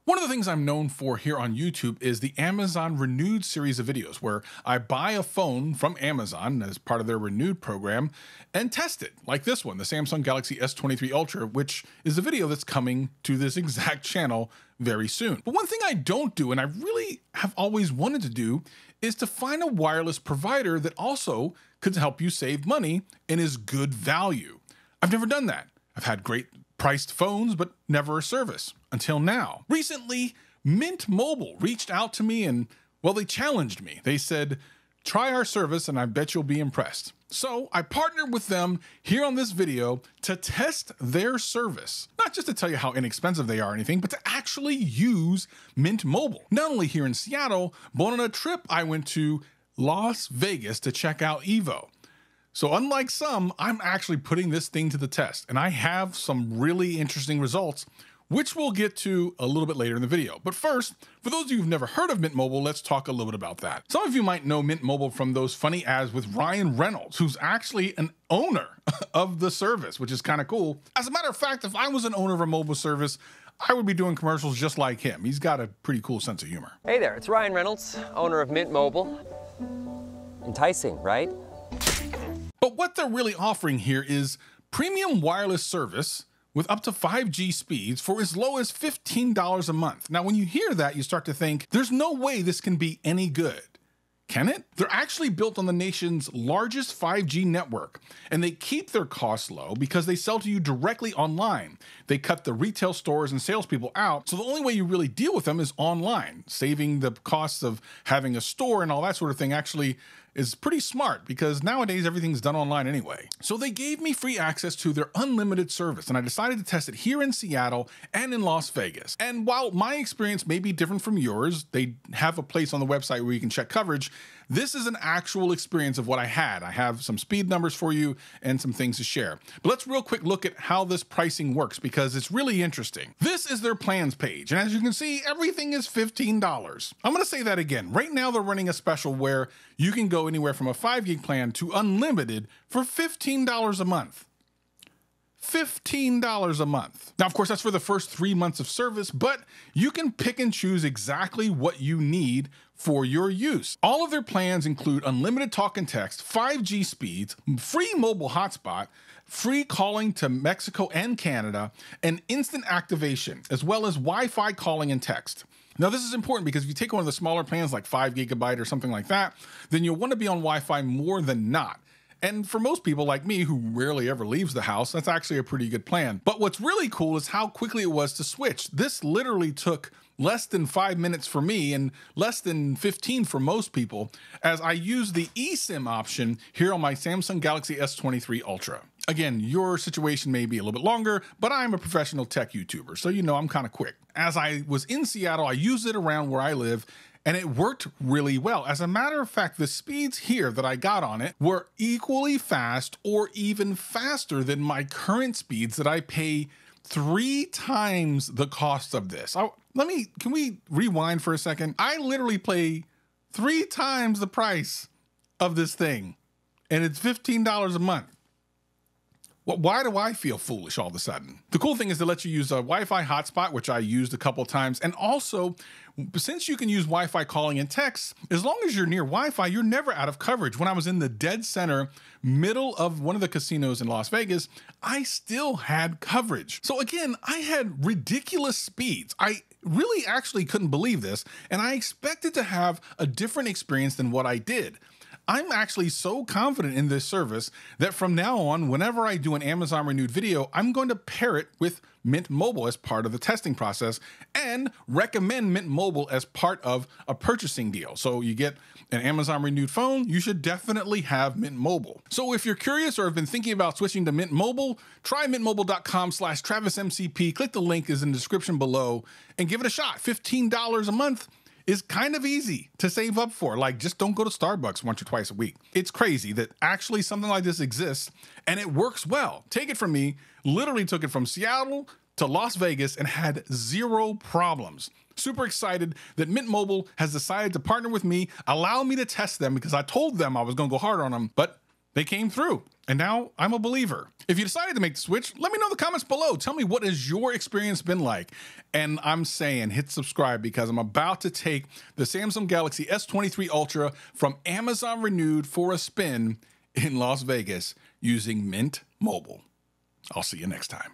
One of the things I'm known for here on YouTube is the Amazon Renewed series of videos where I buy a phone from Amazon as part of their Renewed program and test it, like this one, the Samsung Galaxy S23 Ultra, which is a video that's coming to this exact channel very soon. But one thing I don't do, and I really have always wanted to do, is to find a wireless provider that also could help you save money and is good value. I've never done that. I've had great priced phones, but never a service until now. Recently, Mint Mobile reached out to me and, well, they challenged me. They said, try our service and I bet you'll be impressed. So I partnered with them here on this video to test their service. Not just to tell you how inexpensive they are or anything, but to actually use Mint Mobile. Not only here in Seattle, but on a trip I went to Las Vegas to check out Evo. So unlike some, I'm actually putting this thing to the test, and I have some really interesting results, which we'll get to a little bit later in the video. But first, for those of you who've never heard of Mint Mobile, let's talk a little bit about that. Some of you might know Mint Mobile from those funny ads with Ryan Reynolds, who's actually an owner of the service, which is kind of cool. As a matter of fact, if I was an owner of a mobile service, I would be doing commercials just like him. He's got a pretty cool sense of humor. Hey there, it's Ryan Reynolds, owner of Mint Mobile. Enticing, right? But what they're really offering here is premium wireless service with up to 5G speeds for as low as $15 a month. Now, when you hear that, you start to think, there's no way this can be any good. Can it? They're actually built on the nation's largest 5G network, and they keep their costs low because they sell to you directly online. They cut the retail stores and salespeople out, so the only way you really deal with them is online. Saving the costs of having a store and all that sort of thing actually is pretty smart because nowadays everything's done online anyway. So they gave me free access to their unlimited service, and I decided to test it here in Seattle and in Las Vegas. And while my experience may be different from yours, they have a place on the website where you can check coverage. This is an actual experience of what I had. I have some speed numbers for you and some things to share. But let's real quick look at how this pricing works because it's really interesting. This is their plans page, and as you can see, everything is $15. I'm gonna say that again. Right now they're running a special where you can go anywhere from a 5 gig plan to unlimited for $15 a month. $15 a month. Now, of course, that's for the first 3 months of service, but you can pick and choose exactly what you need for your use. All of their plans include unlimited talk and text, 5G speeds, free mobile hotspot, free calling to Mexico and Canada, and instant activation, as well as Wi-Fi calling and text. Now, this is important because if you take one of the smaller plans like 5 gigabyte or something like that, then you'll want to be on Wi-Fi more than not. And for most people like me who rarely ever leaves the house, that's actually a pretty good plan. But what's really cool is how quickly it was to switch. This literally took less than 5 minutes for me and less than 15 for most people, as I use the eSIM option here on my Samsung Galaxy S23 Ultra. Again, your situation may be a little bit longer, but I'm a professional tech YouTuber, so you know I'm kind of quick. As I was in Seattle, I used it around where I live, and it worked really well. As a matter of fact, the speeds here that I got on it were equally fast or even faster than my current speeds that I pay 3 times the cost of this. Can we rewind for a second? I literally pay 3 times the price of this thing, and it's $15 a month. Well, why do I feel foolish all of a sudden? The cool thing is it lets you use a Wi-Fi hotspot, which I used a couple times. And also, since you can use Wi-Fi calling and text, as long as you're near Wi-Fi, you're never out of coverage. When I was in the dead center, middle of one of the casinos in Las Vegas, I still had coverage. So again, I had ridiculous speeds. I really actually couldn't believe this, and I expected to have a different experience than what I did. I'm actually so confident in this service that from now on, whenever I do an Amazon Renewed video, I'm going to pair it with Mint Mobile as part of the testing process and recommend Mint Mobile as part of a purchasing deal. So you get an Amazon Renewed phone, you should definitely have Mint Mobile. So if you're curious or have been thinking about switching to Mint Mobile, try mintmobile.com/TravisMCP. Click the link is in the description below and give it a shot. $15 a month is kind of easy to save up for. Like, just don't go to Starbucks once or twice a week. It's crazy that actually something like this exists and it works well. Take it from me, literally took it from Seattle to Las Vegas and had 0 problems. Super excited that Mint Mobile has decided to partner with me, allow me to test them because I told them I was gonna go hard on them, but they came through. And now I'm a believer. If you decided to make the switch, let me know in the comments below. Tell me, what has your experience been like? And I'm saying hit subscribe, because I'm about to take the Samsung Galaxy S23 Ultra from Amazon Renewed for a spin in Las Vegas using Mint Mobile. I'll see you next time.